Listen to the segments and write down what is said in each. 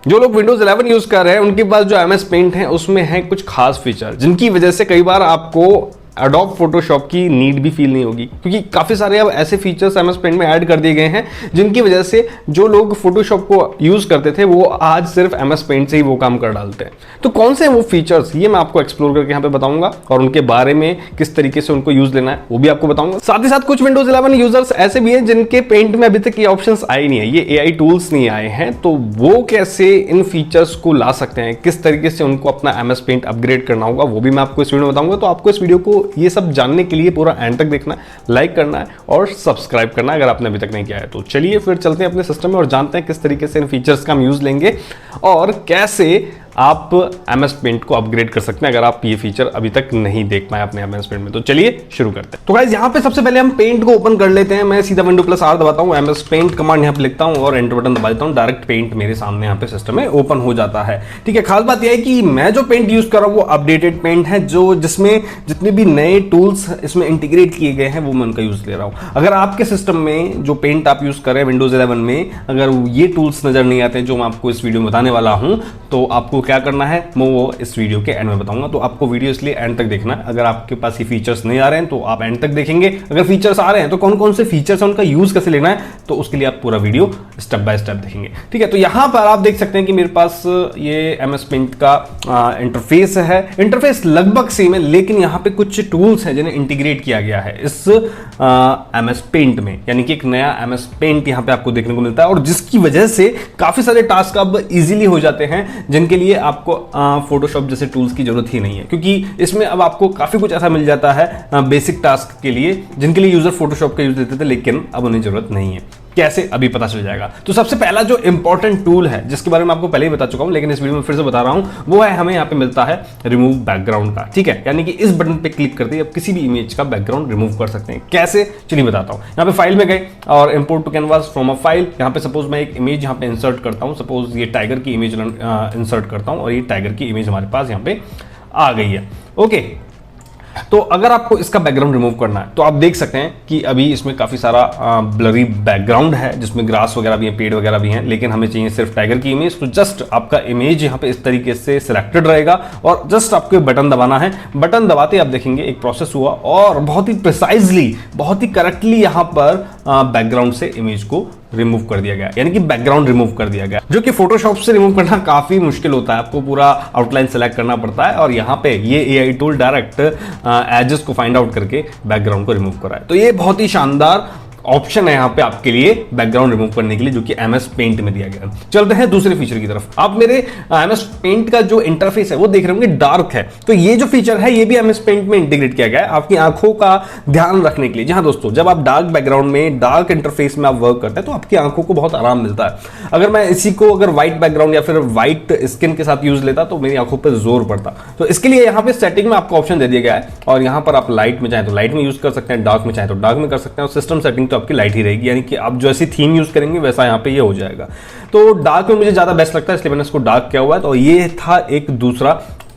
जो लोग Windows 11 use कर रहे हैं उनके पास जो MS Paint है उसमें है कुछ खास फीचर जिनकी वजह से कई बार आपको एडोब फोटोशॉप की नीड भी फील नहीं होगी, क्योंकि काफ़ी सारे अब ऐसे फीचर्स MS Paint में ऐड कर दिए गए हैं जिनकी वजह से जो लोग फोटोशॉप को यूज़ करते थे वो आज सिर्फ MS Paint से ही वो काम कर डालते हैं। तो कौन से हैं वो फीचर्स, ये मैं आपको एक्सप्लोर करके यहाँ पे बताऊंगा और उनके बारे में किस तरीके से उनको यूज़ लेना है वो भी आपको बताऊंगा। साथ ही साथ कुछ Windows 11 यूजर्स ऐसे भी हैं जिनके पेंट में अभी तक ये ऑप्शन आए नहीं है, ये AI टूल्स नहीं आए हैं, तो वो कैसे इन फीचर्स को ला सकते हैं, किस तरीके से उनको अपना MS Paint अपग्रेड करना होगा वो भी मैं आपको इस वीडियो में बताऊंगा। तो आपको इस वीडियो को ये सब जानने के लिए पूरा एंड तक देखना है, लाइक करना है और सब्सक्राइब करना है अगर आपने अभी तक नहीं किया है। तो चलिए फिर चलते हैं अपने सिस्टम में और जानते हैं किस तरीके से इन फीचर्स का हम यूज लेंगे और कैसे आप MS Paint को अपग्रेड कर सकते हैं अगर आप ये फीचर अभी तक नहीं देख पाए अपने MS Paint में। तो चलिए शुरू करते हैं। तो गाइस यहाँ पे सबसे पहले हम पेंट को ओपन कर लेते हैं। मैं सीधा Windows+R दबाता हूँ, MS Paint कमांड यहाँ पे लिखता हूँ और एंटर बटन दबा देता हूँ। डायरेक्ट पेंट मेरे सामने यहाँ पे सिस्टम में ओपन हो जाता है। ठीक है, खास बात यह है कि मैं जो पेंट यूज कर रहा हूँ वो अपडेटेड पेंट है, जो जिसमें जितने भी नए टूल्स इसमें इंटीग्रेट किए गए हैं वो मैं उनका यूज ले रहा हूँ। अगर आपके सिस्टम में जो पेंट आप यूज कर रहे हैं Windows 11 में अगर ये टूल्स नजर नहीं आते जो मैं आपको इस वीडियो में बताने वाला हूँ तो आपको क्या करना है वो इस वीडियो के एंड में बताऊंगा। तो आपको वीडियो इसलिए एंड तक देखना है। अगर आपके पास ये फीचर्स नहीं आ रहे हैं तो आप एंड तक देखेंगे, अगर फीचर्स आ रहे हैं तो कौन कौन से फीचर्स हैं उनका यूज कैसे लेना है तो उसके लिए आप पूरा वीडियो स्टेप बाय स्टेप देखेंगे। ठीक है, तो यहां पर आप देख सकते हैं कि मेरे पास ये MS Paint का इंटरफेस है। इंटरफेस लगभग सेम है लेकिन यहां पे कुछ टूल्स हैं जिन्हें इंटीग्रेट किया गया है इस MS Paint में, यानी कि एक नया MS Paint यहां पे आपको देखने को मिलता है और जिसकी वजह से काफी सारे टास्क अब इजीली हो जाते हैं जिनके लिए आपको फोटोशॉप जैसे टूल्स की जरूरत ही नहीं है, क्योंकि इसमें अब आपको काफी कुछ ऐसा मिल जाता है बेसिक टास्क के लिए जिनके लिए यूजर फोटोशॉप का यूज लेते थे लेकिन अब उन्हें जरूरत नहीं है। कैसे, अभी पता चल जाएगा। तो सबसे पहला जो इंपॉर्टेंट टूल है जिसके बारे में आपको पहले ही बता चुका हूं लेकिन इस वीडियो में फिर से बता रहा हूं, वो है हमें यहाँ पे मिलता है रिमूव बैकग्राउंड का। ठीक है, यानी कि इस बटन पे क्लिक करते ही आप किसी भी इमेज का बैकग्राउंड रिमूव कर सकते हैं। कैसे, चलिए बताता हूं। यहाँ पे फाइल में गए और import to canvas from a file, यहाँ पे सपोज मैं एक इमेज यहाँ पे इंसर्ट करता हूँ। सपोज ये टाइगर की इमेज इंसर्ट करता हूँ और ये टाइगर की इमेज हमारे पास यहाँ पे आ गई है। ओके, तो अगर आपको इसका बैकग्राउंड रिमूव करना है तो आप देख सकते हैं कि अभी इसमें काफी सारा ब्लरी बैकग्राउंड है जिसमें ग्रास वगैरह भी है, पेड़ वगैरह भी हैं, लेकिन हमें चाहिए सिर्फ टाइगर की इमेज। तो जस्ट आपका इमेज यहाँ पे इस तरीके से सिलेक्टेड रहेगा और जस्ट आपको बटन दबाना है। बटन दबाते आप देखेंगे एक प्रोसेस हुआ और बहुत ही प्रिसाइजली, बहुत ही करेक्टली यहाँ पर बैकग्राउंड से इमेज को रिमूव कर दिया गया, यानी कि बैकग्राउंड रिमूव कर दिया गया, जो कि फोटोशॉप से रिमूव करना काफी मुश्किल होता है। आपको पूरा आउटलाइन सेलेक्ट करना पड़ता है और यहाँ पे ये AI टूल डायरेक्ट एजेस को फाइंड आउट करके बैकग्राउंड को रिमूव कराए। तो ये बहुत ही शानदार ऑप्शन है यहाँ पे आपके लिए बैकग्राउंड रिमूव करने के लिए, जो कि MS Paint में दिया गया है। चलते हैं दूसरे फीचर की तरफ। आप मेरे MS Paint का जो इंटरफेस है वो देख रहे होंगे डार्क है, तो ये जो फीचर है ये भी MS Paint में इंटीग्रेट किया गया है आपकी आंखों का ध्यान रखने के लिए। जहां दोस्तों जब आप डार्क बैकग्राउंड में डार्क इंटरफेस में आप वर्क करते हैं तो आपकी आंखों को बहुत आराम मिलता है। अगर मैं इसी को अगर व्हाइट बैकग्राउंड या फिर व्हाइट स्किन के साथ यूज लेता तो मेरी आंखों पर जोर पड़ता। तो इसके लिए यहाँ पे सेटिंग में आपको ऑप्शन दे दिया गया है और यहाँ पर आप लाइट में चाहे तो लाइट में यूज कर सकते हैं, डार्क में चाहे तो डार्क में कर सकते हैं और सिस्टम सेटिंग तो आपकी लाइट ही रहेगी, यानी कि आप जैसी थीम यूज करेंगे वैसा यहाँ पे ये हो जाएगा। तो डार्क में मुझे ज्यादा बेस्ट लगता है इसलिए मैंने इसको डार्क किया हुआ है। तो ये था एक दूसरा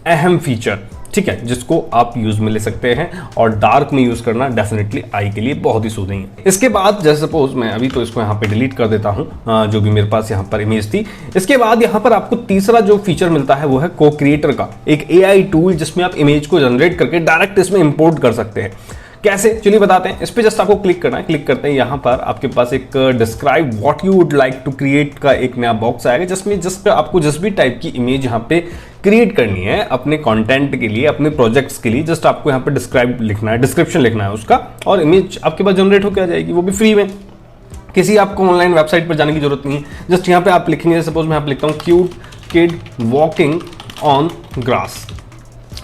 अहम फीचर, ठीक है, जिसको आप यूज में ले सकते हैं और डार्क में यूज करना डेफिनेटली आई के लिए बहुत ही सूदिंग है। इसके बाद जैसे सपोज मैं अभी तो इसको यहाँ पे डिलीट कर देता हूँ जो भी मेरे पास यहाँ पर इमेज थी। इसके बाद यहाँ पर आपको तीसरा जो फीचर मिलता है वो है को क्रिएटर का, एक AI टूल जिसमें आप इमेज को जनरेट करके डायरेक्ट इसमें इंपोर्ट कर सकते हैं। कैसे, चलिए बताते हैं। इस पे जस्ट आपको क्लिक करना है। क्लिक करते हैं यहाँ पर आपके पास एक describe what you would like to create का एक नया बॉक्स आएगा जिसमें जस्ट आपको जिस भी टाइप की इमेज यहाँ पे क्रिएट करनी है अपने कंटेंट के लिए, अपने प्रोजेक्ट्स के लिए, जस्ट आपको यहाँ पे डिस्क्राइब लिखना है, डिस्क्रिप्शन लिखना है उसका और इमेज आपके पास जनरेट होकर आ जाएगी, वो भी फ्री में। किसी आपको ऑनलाइन वेबसाइट पर जाने की जरूरत नहीं है। जस्ट यहाँ पे आप लिखेंगे, सपोज मैं यहाँ पे लिखता हूँ cute kid walking on grass.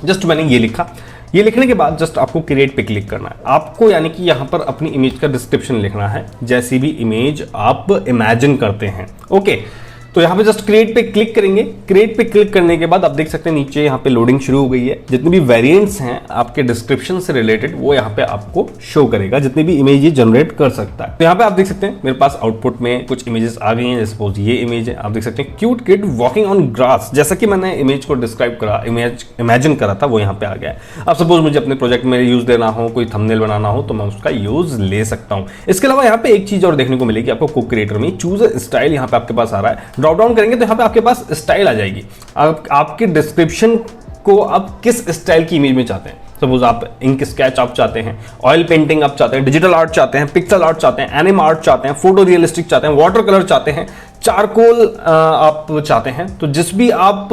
Just मैंने ये लिखा। ये लिखने के बाद जस्ट आपको क्रिएट पे क्लिक करना है। आपको यानी कि यहाँ पर अपनी इमेज का डिस्क्रिप्शन लिखना है जैसी भी इमेज आप इमेजिन करते हैं। ओके, तो यहाँ पे जस्ट क्रिएट पे क्लिक करेंगे। क्रिएट पे क्लिक करने के बाद आप देख सकते हैं नीचे यहाँ पे लोडिंग शुरू हो गई है। जितने भी वेरिएंट्स हैं आपके डिस्क्रिप्शन से रिलेटेड वो यहाँ पे आपको शो करेगा, जितनी भी इमेज ये जनरेट कर सकता है। तो यहाँ पे आप देख सकते हैं मेरे पास आउटपुट में कुछ इमेजेस आ गई हैं। जैसे सपोज ये इमेज है, आप देख सकते हैं cute kid walking on grass, जैसा कि मैंने इमेज को डिस्क्राइब करा, इमेजिन करा था वो यहाँ पे आ गया है। अब सपोज मुझे अपने प्रोजेक्ट में यूज देना हो, कोई थंबनेल बनाना हो तो मैं उसका यूज ले सकता हूँ। इसके अलावा यहाँ पे एक चीज और देखने को मिलेगी आपको, को क्रिएटर में चूज स्टाइल यहाँ पे आपके पास आ रहा है। ड्रॉप डाउन करेंगे तो यहाँ पे आपके पास स्टाइल आ जाएगी। आपके डिस्क्रिप्शन को आप किस स्टाइल की इमेज में चाहते हैं। सपोज आप इंक स्केच आप चाहते हैं, ऑयल पेंटिंग आप चाहते हैं, डिजिटल आर्ट चाहते हैं, पिक्सल आर्ट चाहते हैं, एनिम आर्ट चाहते हैं, फोटो रियलिस्टिक चाहते हैं, वाटर कलर चाहते हैं, चारकोल आप चाहते हैं, तो जिस भी आप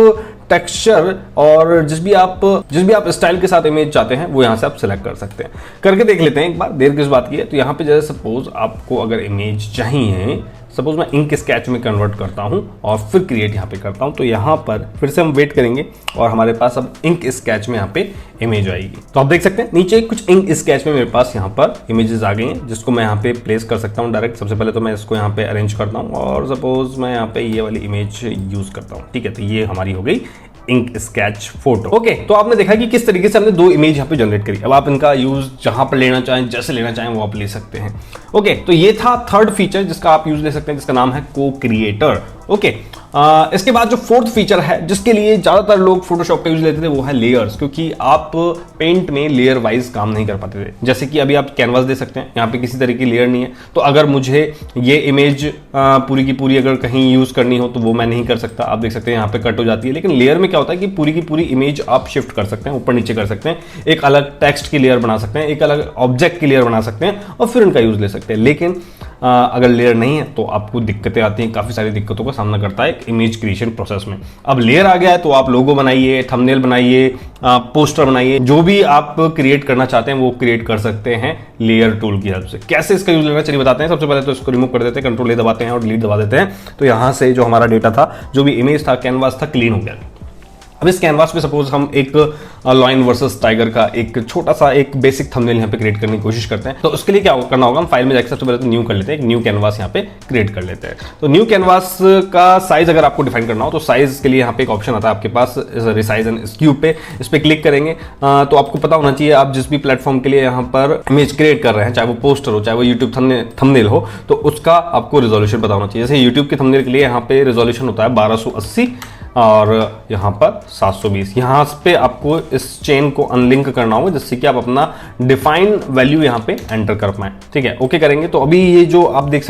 टेक्सचर और जिस भी आप स्टाइल के साथ इमेज चाहते हैं वो यहाँ से आप सिलेक्ट कर सकते हैं। करके देख लेते हैं एक बार, देर किस बात की है। तो यहाँ पे जैसे सपोज आपको अगर इमेज चाहिए, सपोज मैं इंक स्केच में कन्वर्ट करता हूं और फिर क्रिएट यहाँ पे करता हूं, तो यहाँ पर फिर से हम वेट करेंगे और हमारे पास अब इंक स्केच में यहाँ पे इमेज आएगी। तो आप देख सकते हैं नीचे कुछ इंक स्केच में मेरे पास यहाँ पर इमेजेस आ गई हैं, जिसको मैं यहाँ पे प्लेस कर सकता हूँ डायरेक्ट। सबसे पहले तो मैं इसको यहाँ पे अरेंज करता हूँ और सपोज मैं यहाँ पे ये वाली इमेज यूज करता हूँ, ठीक है। तो ये हमारी हो गई इंक स्केच फोटो। ओके, तो आपने देखा कि किस तरीके से हमने दो इमेज यहाँ पे जनरेट करी। अब आप इनका यूज जहां पर लेना चाहें, जैसे लेना चाहें वो आप ले सकते हैं। ओके, तो ये था थर्ड फीचर जिसका आप यूज ले सकते हैं, जिसका नाम है को क्रिएटर। ओके, इसके बाद जो फोर्थ फीचर है जिसके लिए ज्यादातर लोग फोटोशॉप का यूज लेते थे वो है लेयर्स, क्योंकि आप पेंट में लेयर वाइज काम नहीं कर पाते थे। जैसे कि अभी आप कैनवास दे सकते हैं, यहाँ पे किसी तरह की लेयर नहीं है, तो अगर मुझे ये इमेज पूरी की पूरी अगर कहीं यूज करनी हो तो वो मैं नहीं कर सकता। आप देख सकते हैं यहाँ पे कट हो जाती है। लेकिन लेयर में क्या होता है कि पूरी की पूरी इमेज आप शिफ्ट कर सकते हैं, ऊपर नीचे कर सकते हैं, एक अलग टेक्स्ट की लेयर बना सकते हैं, एक अलग ऑब्जेक्ट की लेयर बना सकते हैं और फिर उनका यूज ले सकते हैं। लेकिन अगर लेयर नहीं है तो आपको दिक्कतें आती हैं, काफी सारी दिक्कतों का सामना करता है इमेज क्रिएशन प्रोसेस में। अब लेयर आ गया है तो आप लोगो बनाइए, थंबनेल बनाइए, पोस्टर बनाइए, जो भी आप क्रिएट करना चाहते हैं वो क्रिएट कर सकते हैं लेयर टूल की हेल्प से। कैसे इसका यूज लेना चलिए बताते हैं। सबसे पहले तो इसको रिमूव कर देते हैं, कंट्रोल ए दबाते हैं और डिलीट दबा देते हैं। तो यहां से जो हमारा डेटा था, जो भी इमेज था, कैनवास था, क्लीन हो गया। अब इस कैनवास पे सपोज हम एक लॉयन वर्सेस टाइगर का एक छोटा सा एक बेसिक थंबनेल यहाँ पे क्रिएट करने की कोशिश करते हैं। तो उसके लिए क्या करना होगा, हम फाइल में जाकर सबसे पहले तो न्यू कर लेते हैं, एक न्यू कैनवास यहाँ पे क्रिएट कर लेते हैं। तो न्यू कैनवास का साइज अगर आपको डिफाइन करना हो तो साइज के लिए यहाँ पे एक ऑप्शन आता है आपके पास, रिसाइज एंड स्क्यू पे, इस पे क्लिक करेंगे तो आपको पता होना चाहिए आप जिस भी प्लेटफॉर्म के लिए यहाँ पर इमेज क्रिएट कर रहे हैं, चाहे वो पोस्टर हो, चाहे वो यूट्यूब थंबनेल हो, तो उसका आपको रिजोल्यूशन पता होना चाहिए। जैसे यूट्यूब के थंबनेल के लिए यहाँ पे रिजोल्यूशन होता है 1280 और यहाँ पर 720। यहाँ पे आपको इस चेन को अनलिंक करना होगा जिससे कि आप अपना डिफाइन वैल्यू यहाँ पे एंटर कर पाए, ठीक है। ओके करेंगे तो अभी ये जो आप देख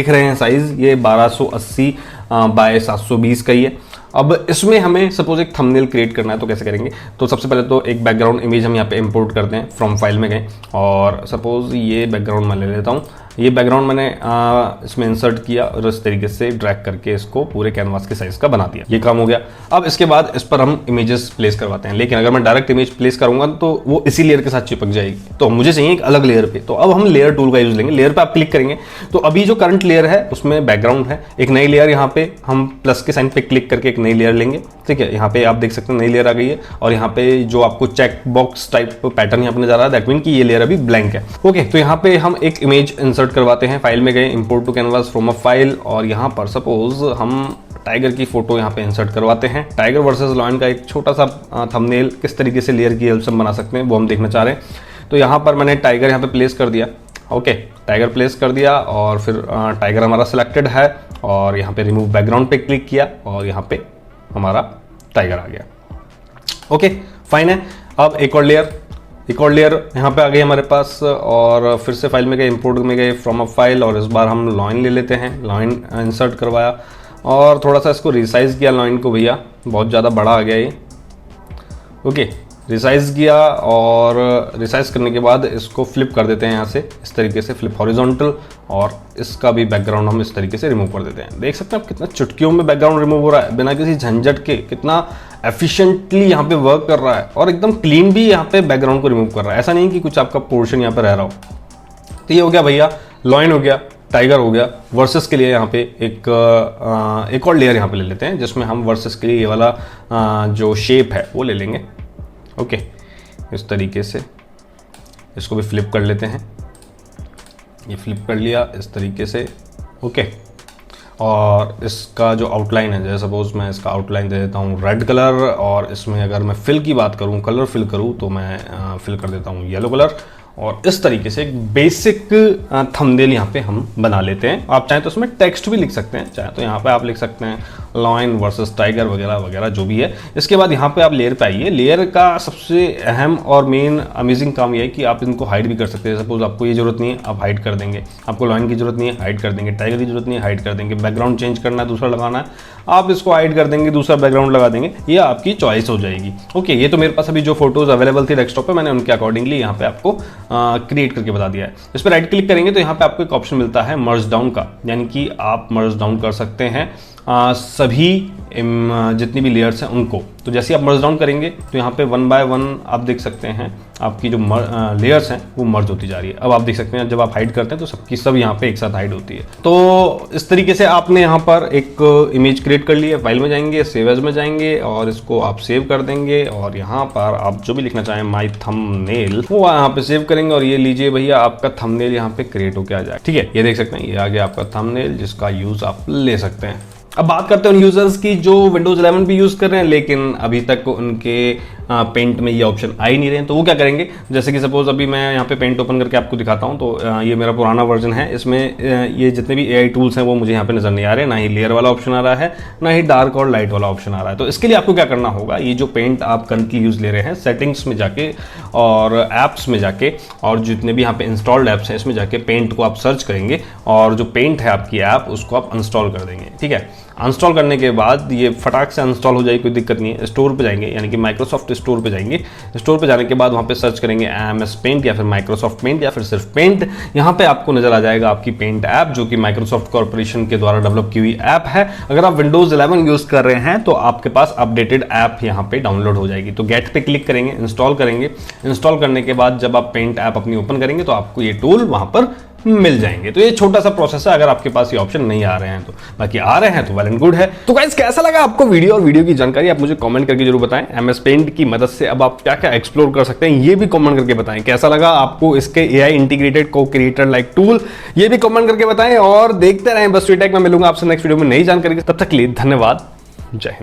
रहे हैं साइज, ये 1280 बाय 720 का ही है। अब इसमें हमें सपोज एक थंबनेल क्रिएट करना है तो कैसे करेंगे। तो सबसे पहले तो एक बैकग्राउंड इमेज हम यहाँ पे इंपोर्ट करते हैं, फ्रॉम फाइल में गए और सपोज ये बैकग्राउंड मैं ले लेता हूँ। ये बैकग्राउंड मैंने इसमें इंसर्ट किया और इस तरीके से ड्रैग करके इसको पूरे कैनवास के साइज का बना दिया। ये काम हो गया। अब इसके बाद इस पर हम इमेजेस प्लेस करवाते हैं, लेकिन अगर मैं डायरेक्ट इमेज प्लेस करूंगा तो वो इसी लेयर के साथ चिपक जाएगी, तो मुझे चाहिए एक अलग लेयर पे। तो अब हम लेयर टूल का यूज लेंगे। लेयर पे आप क्लिक करेंगे तो अभी जो करंट लेयर है उसमें बैकग्राउंड है, एक नई लेयर यहाँ पे हम प्लस के साइन पे क्लिक करके एक नई लेयर लेंगे, ठीक है। यहाँ पे आप देख सकते हैं नई लेयर आ गई है और यहाँ पे जो आपको चेक बॉक्स टाइप पैटर्न यहाँ पे नजर आ रहा है, दैट मीन कि ये लेयर अभी ब्लैंक है। ओके, तो यहाँ पे हम एक इमेज इंसर्ट करवाते हैं, फाइल में गए, import to canvas from a file और यहाँ पर सपोज हम टाइगर की फोटो यहाँ पे इंसर्ट करवाते हैं। टाइगर वर्सेस लॉयन का एक छोटा सा थंबनेल किस तरीके से लेयर की हेल्प से बना सकते हैं वो हम देखना चाह रहे हैं। तो यहाँ पर मैंने टाइगर यहाँ पे प्लेस कर दिया। ओके, टाइगर प्लेस कर दिया और फिर टाइगर हमारा सिलेक्टेड है और यहाँ पे रिमूव बैकग्राउंड पे क्लिक किया और यहाँ पे हमारा टाइगर आ गया। ओके, फाइन है। अब एक और लेयर यहाँ पे आ गई हमारे पास और फिर से फाइल में गए, इंपोर्ट में गए, फ्रॉम अ फाइल और इस बार हम लॉइन ले लेते हैं। लॉइन इंसर्ट करवाया और थोड़ा सा इसको रिसाइज किया लॉइन को, भैया बहुत ज़्यादा बड़ा आ गया ये। ओके, रिसाइज किया और रिसाइज करने के बाद इसको फ्लिप कर देते हैं यहाँ से, इस तरीके से फ्लिप हॉरिजॉन्टल, और इसका भी बैकग्राउंड हम इस तरीके से रिमूव कर देते हैं। देख सकते हैं आप कितना चुटकियों में बैकग्राउंड रिमूव हो रहा है, बिना किसी झंझट के, कितना एफिशिएंटली यहाँ पे वर्क कर रहा है और एकदम क्लीन भी यहाँ पे बैकग्राउंड को रिमूव कर रहा है। ऐसा नहीं कि कुछ आपका पोर्शन यहाँ पे रह रहा हो। तो ये हो गया भैया, लॉइन हो गया, टाइगर हो गया। वर्सेस के लिए यहाँ पे एक और लेयर यहाँ पे ले लेते हैं जिसमें हम वर्सेस के लिए ये वाला जो शेप है वो ले लेंगे। ओके, इस तरीके से इसको भी फ्लिप कर लेते हैं। ये फ्लिप कर लिया इस तरीके से। ओके, और इसका जो आउटलाइन है, जैसे सपोज मैं इसका आउटलाइन दे देता हूँ रेड कलर और इसमें अगर मैं फिल की बात करूँ, कलर फिल करूँ, तो मैं फिल कर देता हूँ येलो कलर और इस तरीके से एक बेसिक थंबनेल यहाँ पे हम बना लेते हैं। आप चाहें तो उसमें टेक्स्ट भी लिख सकते हैं, चाहे तो यहाँ पे आप लिख सकते हैं लॉयन वर्सेस टाइगर वगैरह वगैरह जो भी है। इसके बाद यहाँ पे आप लेयर पे आइए। लेयर का सबसे अहम और मेन अमेजिंग काम यह है कि आप इनको हाइड भी कर सकते हैं। सपोज आपको ये जरूरत नहीं है, आप हाइड कर देंगे। आपको लॉयन की जरूरत नहीं है, हाइड कर देंगे। टाइगर की जरूरत नहीं है, हाइड कर देंगे। बैकग्राउंड चेंज करना है, दूसरा लगाना है, आप इसको हाइड कर देंगे, दूसरा बैकग्राउंड लगा देंगे। ये आपकी चॉइस हो जाएगी। ओके, ये तो मेरे पास अभी जो फोटोज अवेलेबल थी डेस्कटॉप पे, मैंने उनके अकॉर्डिंगली यहाँ पे आपको क्रिएट करके बता दिया है। इस पर राइट क्लिक करेंगे तो यहाँ पे आपको एक ऑप्शन मिलता है मर्ज डाउन का, यानी कि आप मर्ज डाउन कर सकते हैं सभी जितनी भी लेयर्स हैं उनको। तो जैसे आप मर्ज डाउन करेंगे तो यहाँ पे 1 बाय 1 आप देख सकते हैं आपकी जो लेयर्स हैं वो मर्ज होती जा रही है। अब आप देख सकते हैं जब आप हाइड करते हैं तो सबकी सब यहाँ पे एक साथ हाइड होती है। तो इस तरीके से आपने यहाँ पर एक इमेज क्रिएट कर ली है। फाइल में जाएंगे, सेव एज में जाएंगे और इसको आप सेव कर देंगे और यहाँ पर आप जो भी लिखना चाहें माई थंबनेल वो यहाँ पे सेव करेंगे और ये लीजिए भैया आपका थंबनेल यहाँ पे क्रिएट होकर आ जाए। ठीक है, ये देख सकते हैं, ये आ गया आपका थंबनेल जिसका यूज आप ले सकते हैं। अब बात करते हैं उन यूजर्स की जो विंडोज 11 भी यूज कर रहे हैं लेकिन अभी तक उनके पेंट में ये ऑप्शन आ ही नहीं रहे हैं। तो वो क्या करेंगे, जैसे कि सपोज अभी मैं यहाँ पे पेंट ओपन करके आपको दिखाता हूँ। तो ये मेरा पुराना वर्जन है, इसमें ये जितने भी AI टूल्स हैं वो मुझे यहाँ पे नजर नहीं आ रहे। ना ही लेयर वाला ऑप्शन आ रहा है, ना ही डार्क और लाइट वाला ऑप्शन आ रहा है। तो इसके लिए आपको क्या करना होगा, ये जो पेंट आप करंटली यूज ले रहे हैं, सेटिंग्स में जाके और एप्स में जाके और जितने भी यहाँ पे इंस्टॉल्ड एप्स हैं इसमें जाके पेंट को आप सर्च करेंगे और जो पेंट है आपकी ऐप उसको आप इंस्टॉल कर देंगे। ठीक है, इंस्टॉल करने के बाद ये फटाक से इंस्टॉल हो जाएगी, कोई दिक्कत नहीं है। स्टोर पे जाएंगे, यानी कि माइक्रोसॉफ्ट स्टोर पे जाएंगे। स्टोर पे जाने के बाद वहाँ पे सर्च करेंगे MS पेंट या फिर माइक्रोसॉफ्ट पेंट या फिर सिर्फ पेंट। यहाँ पे आपको नजर आ जाएगा आपकी पेंट ऐप जो कि माइक्रोसॉफ्ट कॉर्पोरेशन के द्वारा डेवलप की हुई ऐप है। अगर आप विंडोज 11 यूज कर रहे हैं तो आपके पास अपडेटेड ऐप यहाँ पे डाउनलोड हो जाएगी। तो गेट पे क्लिक करेंगे, इंस्टॉल करेंगे। इंस्टॉल करने के बाद जब आप पेंट ऐप अपनी ओपन करेंगे तो आपको ये टूल वहां पर मिल जाएंगे। तो ये छोटा सा प्रोसेस है अगर आपके पास ये ऑप्शन नहीं आ रहे हैं तो। बाकी आ रहे हैं तो वेल एंड गुड है। तो गाइस कैसा लगा आपको वीडियो और वीडियो की जानकारी आप मुझे कमेंट करके जरूर बताएं। MS पेंट की मदद से अब आप क्या क्या एक्सप्लोर कर सकते हैं ये भी कमेंट करके बताएं। कैसा लगा आपको इसके AI इंटीग्रेटेड को क्रिएटर लाइक टूल, ये भी कमेंट करके बताएं। और देखते रहें बस टेक में। मिलूंगा आपसे नेक्स्ट वीडियो में नई जानकारी। तब तक के लिए धन्यवाद, जय हिंद।